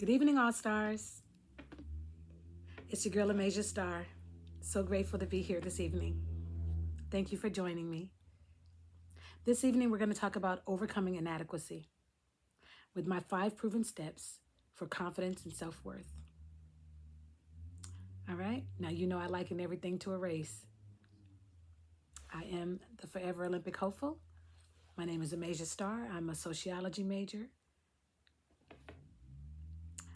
Good evening, All Stars. It's your girl, Amasia Star. So grateful to be here this evening. Thank you for joining me. This evening, we're going to talk about overcoming inadequacy with my 5 proven steps for confidence and self-worth. All right. Now, you know I liken everything to a race. I am the forever Olympic hopeful. My name is Amasia Star. I'm a sociology major.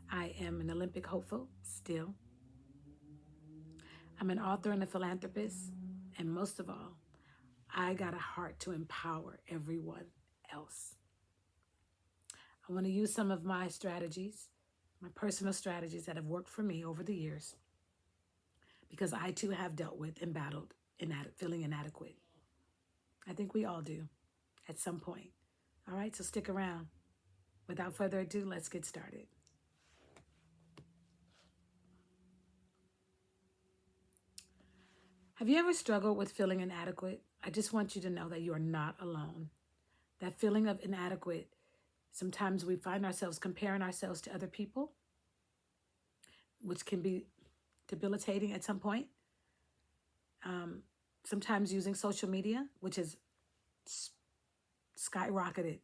I am an Olympic hopeful still. I'm an author and a philanthropist. And most of all, I got a heart to empower everyone else. I want to use some of my strategies, my personal strategies that have worked for me over the years, because I too have dealt with and battled feeling inadequate. I think we all do at some point. All right, so stick around. Without further ado, let's get started. Have you ever struggled with feeling inadequate? I just want you to know that you are not alone. That feeling of inadequate, sometimes we find ourselves comparing ourselves to other people, which can be debilitating at some point. Sometimes using social media, which is skyrocketed,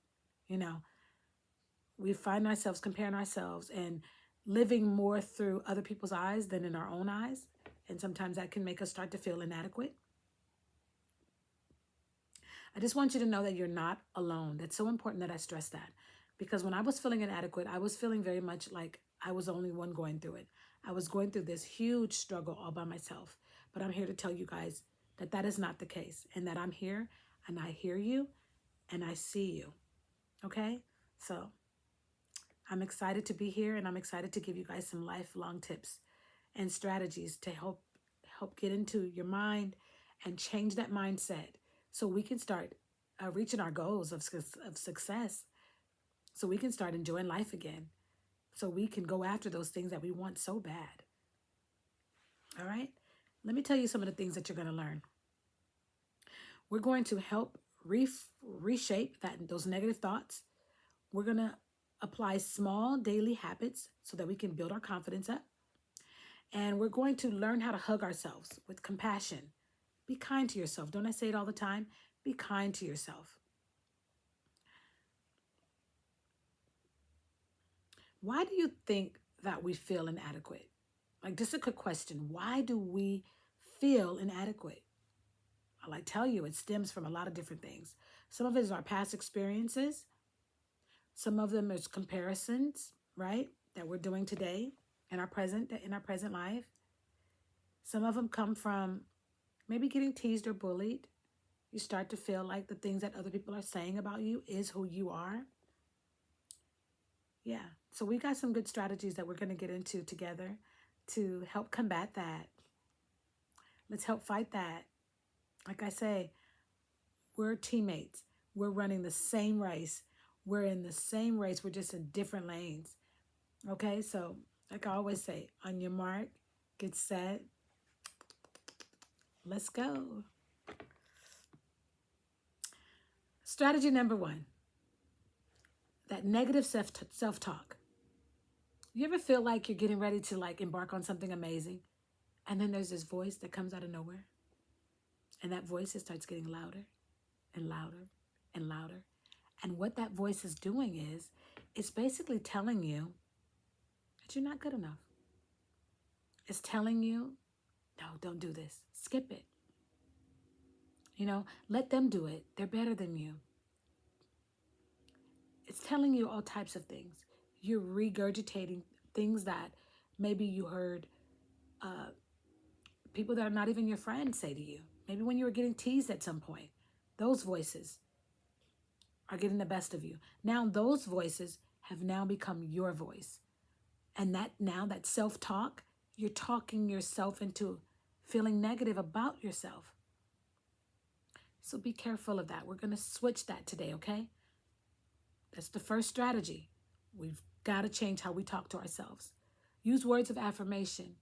we find ourselves comparing ourselves and living more through other people's eyes than in our own eyes. And sometimes that can make us start to feel inadequate. I just want you to know that you're not alone. That's so important that I stress that. Because when I was feeling inadequate, I was feeling very much like I was the only one going through it. I was going through this huge struggle all by myself. But I'm here to tell you guys that that is not the case, and that I'm here and I hear you and I see you. Okay? So I'm excited to be here, and I'm excited to give you guys some lifelong tips and strategies to help get into your mind and change that mindset so we can start reaching our goals of success, so we can start enjoying life again, so we can go after those things that we want so bad. All right? Let me tell you some of the things that you're going to learn. We're going to help reshape those negative thoughts. We're going to apply small daily habits so that we can build our confidence up. And we're going to learn how to hug ourselves with compassion. Be kind to yourself. Don't I say it all the time? Be kind to yourself. Why do you think that we feel inadequate? Like, just a quick question. Why do we feel inadequate? Well, I tell you, it stems from a lot of different things. Some of it is our past experiences. Some of them is comparisons, right, that we're doing today in our present life. Some of them come from maybe getting teased or bullied. You start to feel like the things that other people are saying about you is who you are. Yeah, so we got some good strategies that we're going to get into together to help combat that. Let's help fight that. Like I say, we're teammates. We're running the same race. We're in the same race. We're just in different lanes. Okay, so like I always say, on your mark, get set, let's go. Strategy number 1, that negative self-talk. You ever feel like you're getting ready to embark on something amazing, and then there's this voice that comes out of nowhere, and that voice starts getting louder and louder and louder. And what that voice is doing is, it's basically telling you that you're not good enough. It's telling you, no, don't do this. Skip it. Let them do it. They're better than you. It's telling you all types of things. You're regurgitating things that maybe you heard people that are not even your friends say to you. Maybe when you were getting teased at some point, those voices are getting the best of you. Now those voices have now become your voice. And that self-talk, you're talking yourself into feeling negative about yourself. So be careful of that. We're going to switch that today, okay? That's the first strategy. We've got to change how we talk to ourselves. Use words of affirmation.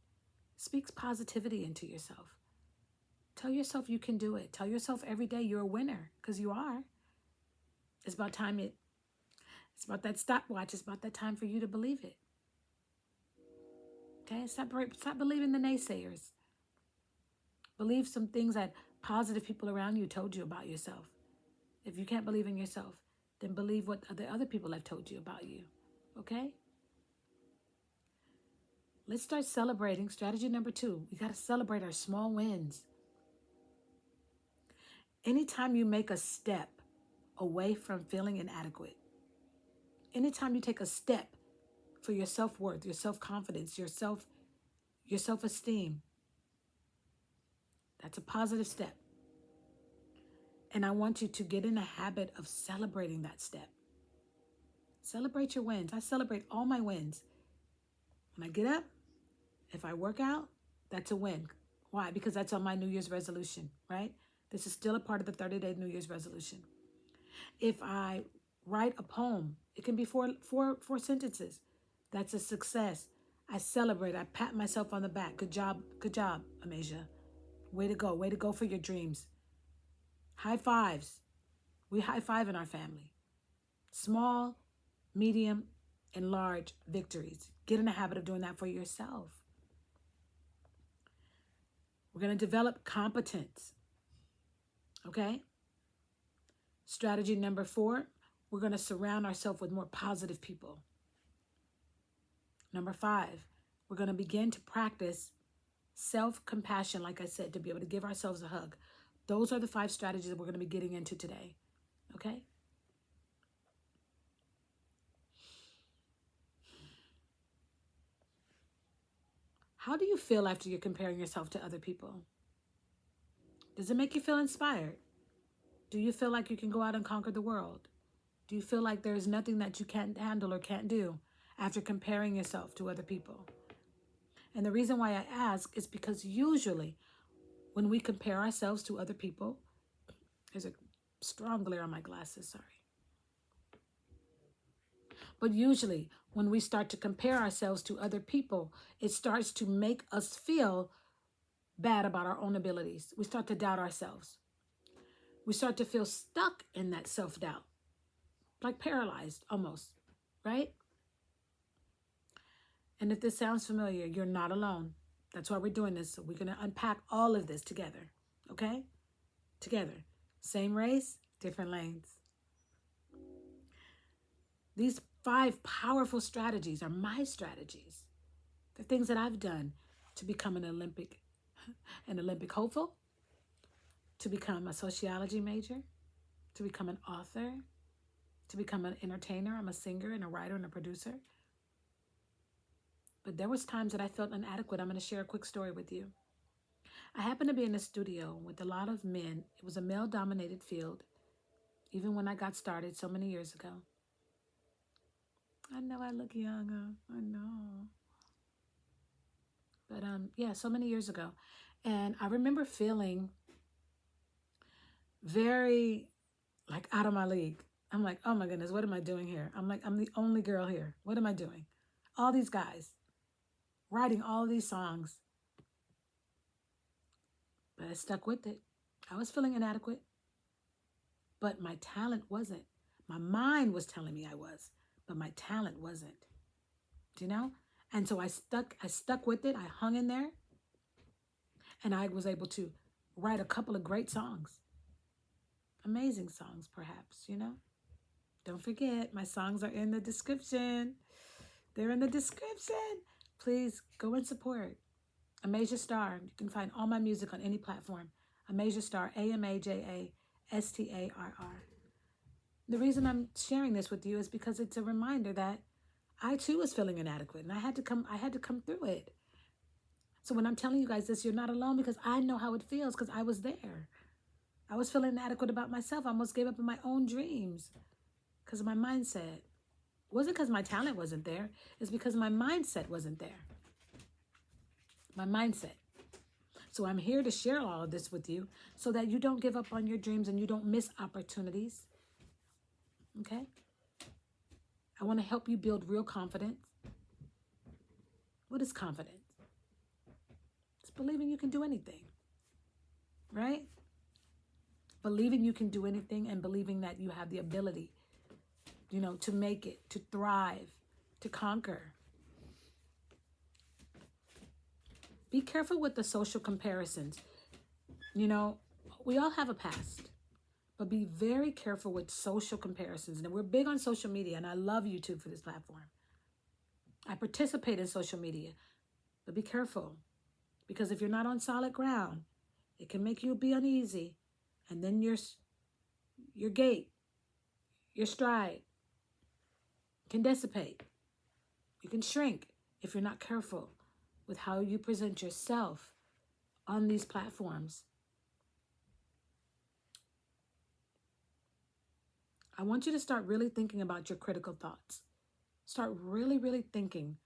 Speak positivity into yourself. Tell yourself you can do it. Tell yourself every day you're a winner, because you are. It's about time it's about that stopwatch. It's about that time for you to believe it. Okay? Stop believing the naysayers. Believe some things that positive people around you told you about yourself. If you can't believe in yourself, then believe what the other people have told you about you. Okay? Let's start celebrating. Strategy number 2, we got to celebrate our small wins. Anytime you make a step away from feeling inadequate, anytime you take a step for your self-worth, your self-confidence, your self-esteem, that's a positive step. And I want you to get in a habit of celebrating that step. Celebrate your wins. I celebrate all my wins. When I get up, if I work out, that's a win. Why? Because that's on my New Year's resolution, right? This is still a part of the 30-day New Year's resolution. If I write a poem, it can be four sentences. That's a success. I celebrate. I pat myself on the back. Good job, Amasia. Way to go for your dreams. High fives. We high five in our family. Small, medium, and large victories. Get in the habit of doing that for yourself. We're going to develop competence. Okay? Strategy number 4, we're going to surround ourselves with more positive people. Number 5, we're going to begin to practice self-compassion, like I said, to be able to give ourselves a hug. Those are the 5 strategies that we're going to be getting into today. Okay? How do you feel after you're comparing yourself to other people? Does it make you feel inspired? Do you feel like you can go out and conquer the world? Do you feel like there's nothing that you can't handle or can't do after comparing yourself to other people? And the reason why I ask is because usually when we compare ourselves to other people, there's a strong glare on my glasses, sorry. But usually when we start to compare ourselves to other people, it starts to make us feel bad about our own abilities. We start to doubt ourselves. We start to feel stuck in that self-doubt, like paralyzed almost, right? And if this sounds familiar, you're not alone. That's why we're doing this. So we're going to unpack all of this together, okay? Together. Same race, different lanes. These 5 powerful strategies are my strategies. The things that I've done to become an Olympic hopeful, to become a sociology major, to become an author, to become an entertainer. I'm a singer and a writer and a producer. But there was times that I felt inadequate. I'm going to share a quick story with you. I happened to be in a studio with a lot of men. It was a male-dominated field, even when I got started so many years ago. I know I look young. I know. But yeah, so many years ago. And I remember feeling very like out of my league. I'm like, oh my goodness, what am I doing here? I'm like, I'm the only girl here. What am I doing? All these guys writing all these songs. But I stuck with it. I was feeling inadequate. But my talent wasn't. My mind was telling me I was, but my talent wasn't. Do you know? And so I stuck with it. I hung in there. And I was able to write a couple of great songs. Amazing songs, perhaps, you know? Don't forget, my songs are in the description. They're in the description. Please go and support Amasia Star. You can find all my music on any platform. Amasia Star, AMAJASTARR. The reason I'm sharing this with you is because it's a reminder that I too was feeling inadequate, and I had to come through it. So when I'm telling you guys this, you're not alone, because I know how it feels, because I was there. I was feeling inadequate about myself. I almost gave up on my own dreams because of my mindset. It wasn't because my talent wasn't there. It's because my mindset wasn't there. My mindset. So I'm here to share all of this with you so that you don't give up on your dreams and you don't miss opportunities. Okay? I want to help you build real confidence. What is confidence? It's believing you can do anything. Right? Believing you can do anything and believing that you have the ability, you know, to make it, to thrive, to conquer. Be careful with the social comparisons. You know, we all have a past, but be very careful with social comparisons. And we're big on social media, and I love YouTube for this platform. I participate in social media, but be careful, because if you're not on solid ground, it can make you be uneasy, and then your gait, your stride can dissipate. You can shrink if you're not careful with how you present yourself on these platforms. I want you to start really thinking about your critical thoughts. Start really, really thinking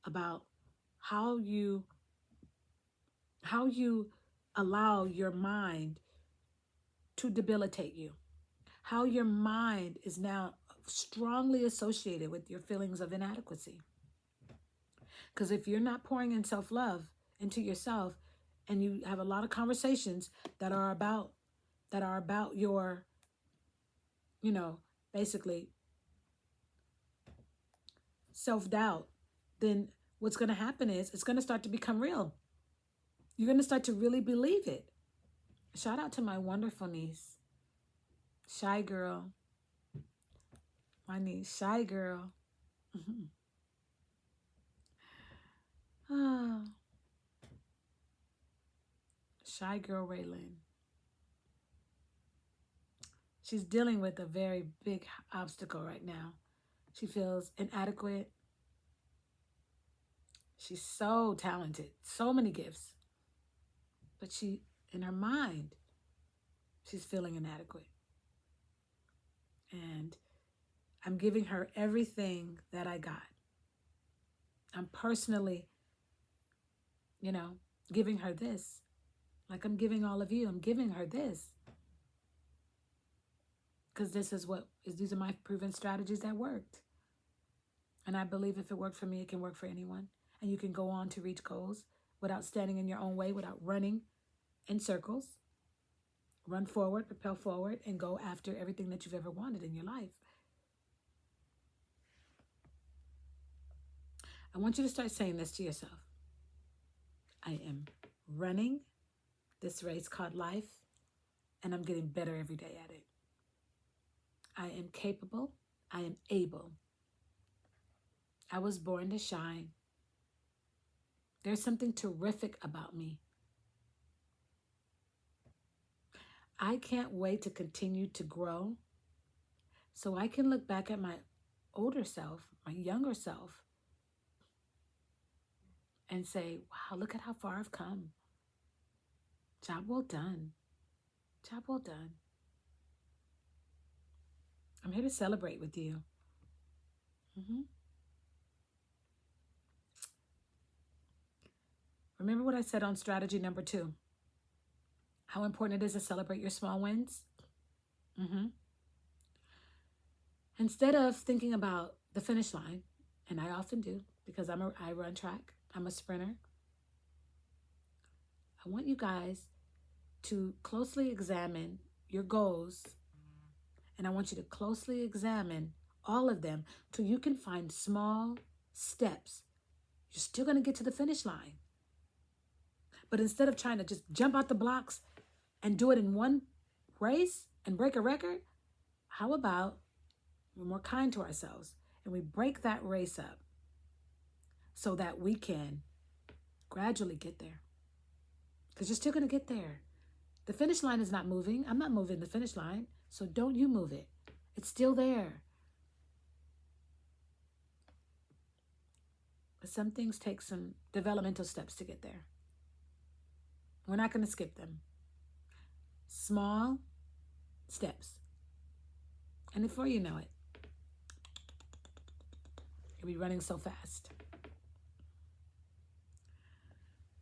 about how you allow your mind to debilitate you. How your mind is now strongly associated with your feelings of inadequacy. Because if you're not pouring in self-love into yourself, and you have a lot of conversations that are about your, basically self-doubt, then what's going to happen is it's going to start to become real. You're going to start to really believe it. Shout out to my wonderful niece, Shy Girl. My niece, Shy Girl. Ah, Shy Girl Raylan. She's dealing with a very big obstacle right now. She feels inadequate. She's so talented, so many gifts. But in her mind, she's feeling inadequate. And I'm giving her everything that I got. I'm personally, giving her this. Like I'm giving all of you, I'm giving her this. Because these are my proven strategies that worked. And I believe if it worked for me, it can work for anyone. And you can go on to reach goals without standing in your own way, without running in circles. Run forward, propel forward, and go after everything that you've ever wanted in your life. I want you to start saying this to yourself. I am running this race called life, and I'm getting better every day at it. I am capable. I am able. I was born to shine. There's something terrific about me. I can't wait to continue to grow so I can look back at my older self, my younger self, and say, wow, look at how far I've come. Job well done. Job well done. I'm here to celebrate with you. Remember what I said on strategy number 2? How important it is to celebrate your small wins? Instead of thinking about the finish line, and I often do because I run track, I'm a sprinter. I want you guys to closely examine your goals, and I want you to closely examine all of them till you can find small steps. You're still going to get to the finish line. But instead of trying to just jump out the blocks and do it in one race and break a record, how about we're more kind to ourselves and we break that race up so that we can gradually get there? Because you're still going to get there. The finish line is not moving. I'm not moving the finish line, so don't you move it. It's still there. But some things take some developmental steps to get there. We're not going to skip them. Small steps. And before you know it, you'll be running so fast.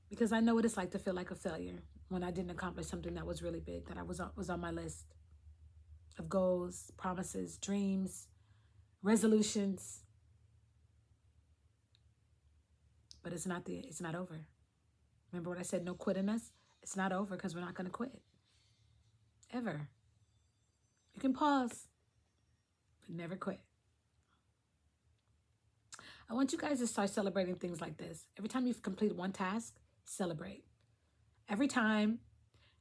Because I know what it's like to feel like a failure when I didn't accomplish something that was really big, that I was on my list of goals, promises, dreams, resolutions. But it's not over. Remember what I said, no quitting us? It's not over because we're not going to quit. Ever. You can pause, but never quit. I want you guys to start celebrating things like this. Every time you've completed one task, celebrate. Every time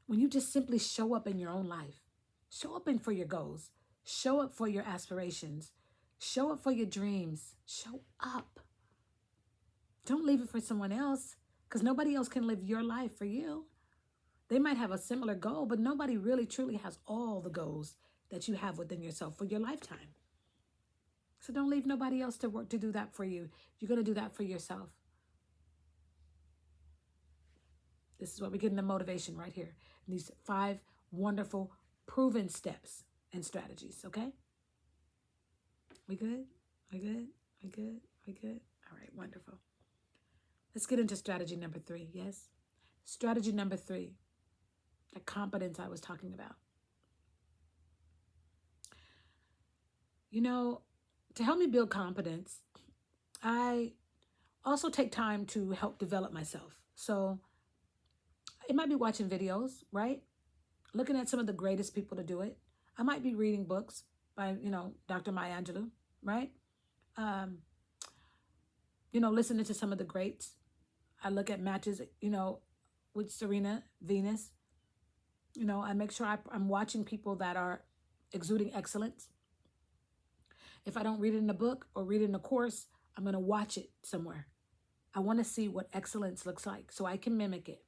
when you just simply show up in your own life, show up in for your goals, show up for your aspirations, show up for your dreams, show up. Don't leave it for someone else, because nobody else can live your life for you. They might have a similar goal, but nobody really truly has all the goals that you have within yourself for your lifetime. So don't leave nobody else to work to do that for you. You're going to do that for yourself. This is what we get in the motivation right here. These 5 wonderful proven steps and strategies, okay? We good? We good? We good? We good? All right, wonderful. Let's get into strategy number 3, yes? Strategy number 3, the competence I was talking about. You know, to help me build confidence, I also take time to help develop myself. So it might be watching videos, right? Looking at some of the greatest people to do it. I might be reading books by, Dr. Maya Angelou, right? Listening to some of the greats. I look at matches, with Serena Venus. I make sure I'm watching people that are exuding excellence. If I don't read it in a book or read it in a course, I'm going to watch it somewhere. I want to see what excellence looks like so I can mimic it.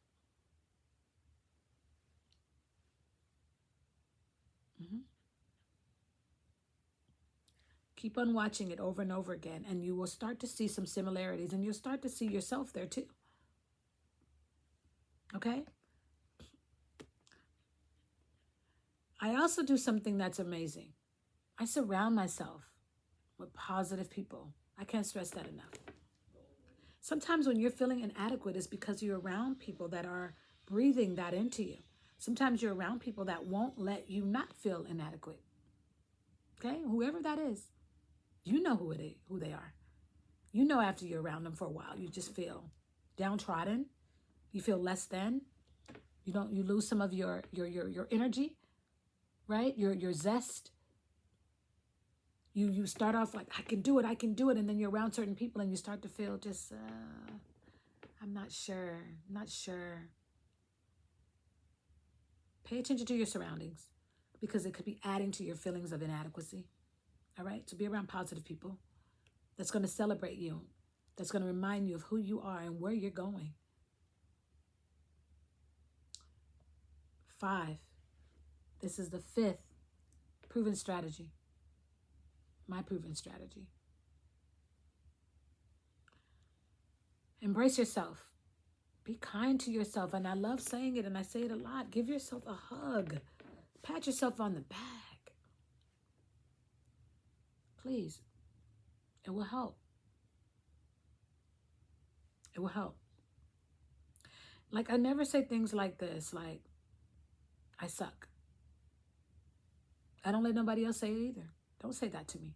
Keep on watching it over and over again, and you will start to see some similarities, and you'll start to see yourself there too. Okay? I also do something that's amazing. I surround myself with positive people. I can't stress that enough. Sometimes when you're feeling inadequate, it's because you're around people that are breathing that into you. Sometimes you're around people that won't let you not feel inadequate. Okay? Whoever that is, you know who they are. You know after you're around them for a while, you just feel downtrodden. You feel less than. You lose some of your energy, right? Your zest. You start off like, I can do it, and then you're around certain people and you start to feel just, I'm not sure. Pay attention to your surroundings, because it could be adding to your feelings of inadequacy. All right? So be around positive people that's going to celebrate you, that's going to remind you of who you are and where you're going. 5. This is the 5th proven strategy. My proven strategy. Embrace yourself. Be kind to yourself. And I love saying it, and I say it a lot. Give yourself a hug. Pat yourself on the back. Please. It will help. It will help. Like, I never say things like this, like, I suck. I don't let nobody else say it either. Don't say that to me.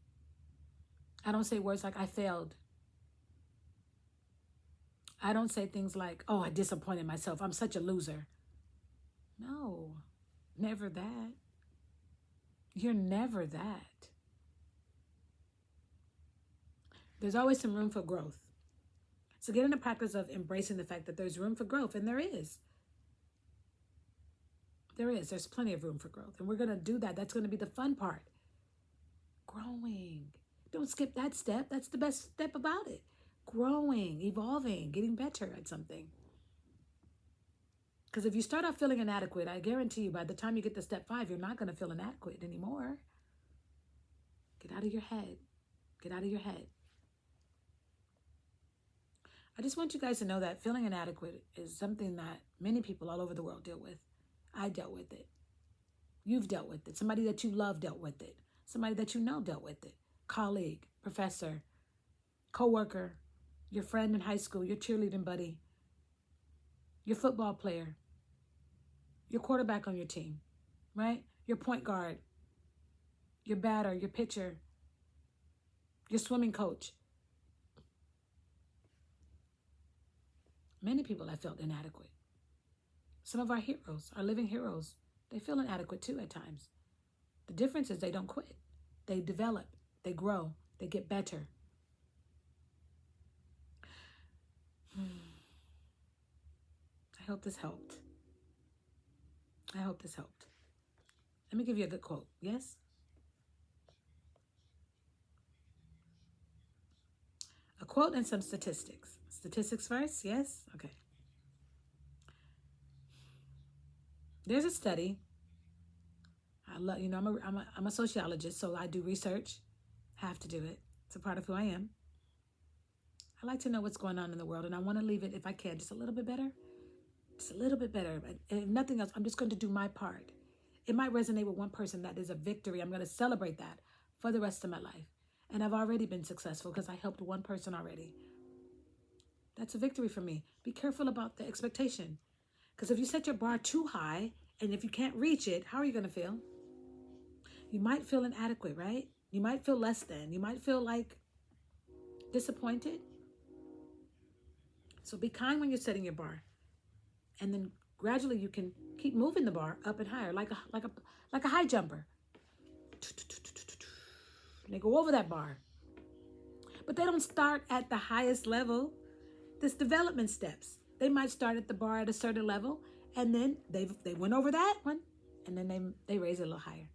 I don't say words like, I failed. I don't say things like, oh, I disappointed myself. I'm such a loser. No, never that. You're never that. There's always some room for growth. So get in the practice of embracing the fact that there's room for growth, and there is. There's plenty of room for growth, and we're going to do that. That's going to be the fun part. Growing. Don't skip that step. That's the best step about it. Growing, evolving, getting better at something. Because if you start off feeling inadequate, I guarantee you by the time you get to step 5, you're not going to feel inadequate anymore. Get out of your head. Get out of your head. I just want you guys to know that feeling inadequate is something that many people all over the world deal with. I dealt with it. You've dealt with it. Somebody that you love dealt with it. Somebody that you know dealt with it. Colleague, professor, coworker, your friend in high school, your cheerleading buddy, your football player, your quarterback on your team, right? Your point guard, your batter, your pitcher, your swimming coach. Many people have felt inadequate. Some of our heroes, our living heroes, they feel inadequate too at times. The difference is they don't quit. They develop, they grow, they get better. I hope this helped. I hope this helped. Let me give you a good quote. Yes? A quote and some statistics. Statistics first? Yes? Okay. There's a study. I love, I'm a sociologist, so I do research. Have to do it. It's a part of who I am. I like to know what's going on in the world, and I want to leave it, if I can, just a little bit better. Just a little bit better. But if nothing else, I'm just going to do my part. It might resonate with one person. That is a victory. I'm going to celebrate that for the rest of my life. And I've already been successful because I helped one person already. That's a victory for me. Be careful about the expectation. Because if you set your bar too high, and if you can't reach it, how are you going to feel? You might feel inadequate, right? You might feel less than. You might feel like disappointed. So be kind when you're setting your bar. And then gradually you can keep moving the bar up and higher, like a high jumper. And they go over that bar. But they don't start at the highest level. This development steps. They might start at the bar at a certain level, and then they went over that one, and then they raise it a little higher.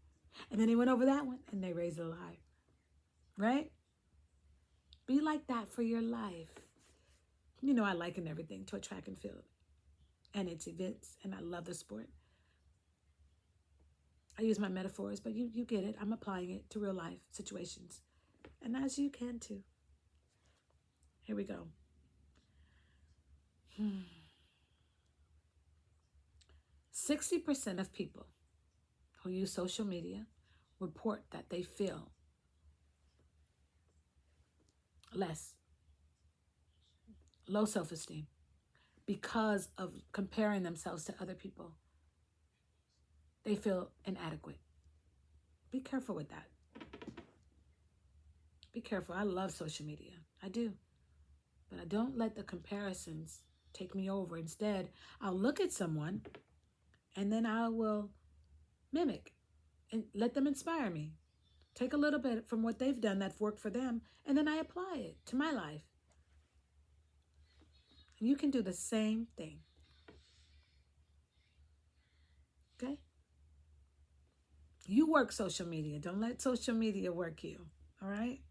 And then they went over that one, and they raise it a little higher. Right? Be like that for your life. You know I liken everything to a track and field and its events, and I love the sport. I use my metaphors, but you get it. I'm applying it to real life situations. And as you can too. Here we go. 60% of people who use social media report that they feel low self-esteem because of comparing themselves to other people. They feel inadequate. Be careful with that. Be careful. I love social media. I do. But I don't let the comparisons take me over. Instead, I'll look at someone and then I will mimic and let them inspire me. Take a little bit from what they've done that's worked for them, and then I apply it to my life. And you can do the same thing. Okay? You work social media. Don't let social media work you. All right?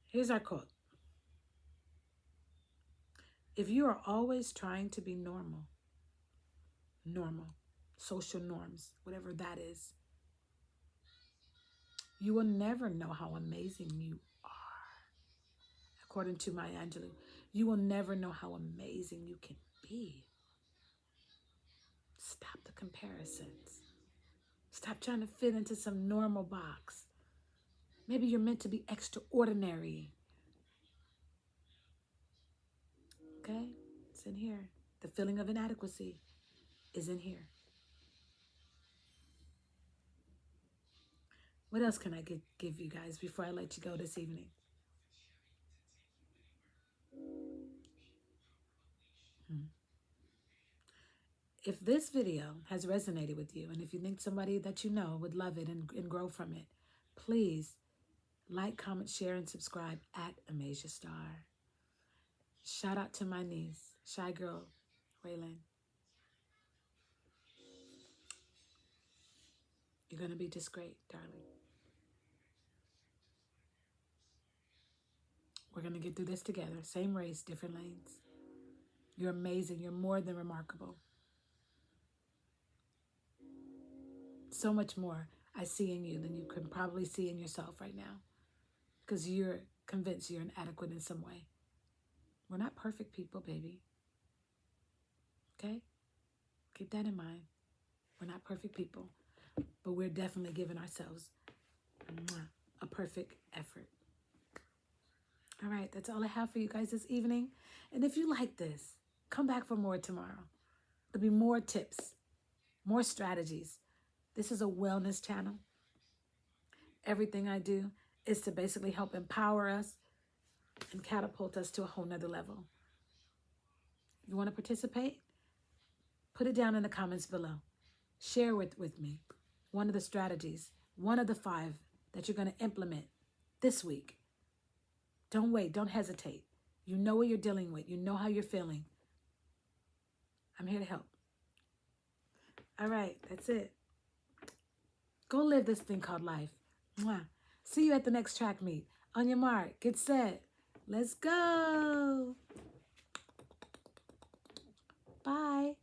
Here's our quote. If you are always trying to be normal, social norms, whatever that is, you will never know how amazing you are. According to Maya Angelou, you will never know how amazing you can be. Stop the comparisons. Stop trying to fit into some normal box. Maybe you're meant to be extraordinary. Okay? It's in here. The feeling of inadequacy is in here. What else can I give you guys before I let you go this evening? If this video has resonated with you, and if you think somebody that you know would love it and grow from it, please like, comment, share, and subscribe at Amasia Star. Shout out to my niece, Shy Girl, Waylon. You're going to be just great, darling. We're going to get through this together. Same race, different lanes. You're amazing. You're more than remarkable. So much more I see in you than you can probably see in yourself right now, because you're convinced you're inadequate in some way. We're not perfect people, baby. Okay? Keep that in mind. We're not perfect people, but we're definitely giving ourselves a perfect effort. All right, that's all I have for you guys this evening. And if you like this, come back for more tomorrow. There'll be more tips, more strategies. This is a wellness channel. Everything I do is to basically help empower us and catapult us to a whole nother level. You want to participate? Put it down in the comments below. Share with me one of the strategies, one of the 5 that you're going to implement this week. Don't wait. Don't hesitate. You know what you're dealing with. You know how you're feeling. I'm here to help. All right, that's it. Go live this thing called life. Mwah. See you at the next track meet. On your mark, get set. Let's go. Bye.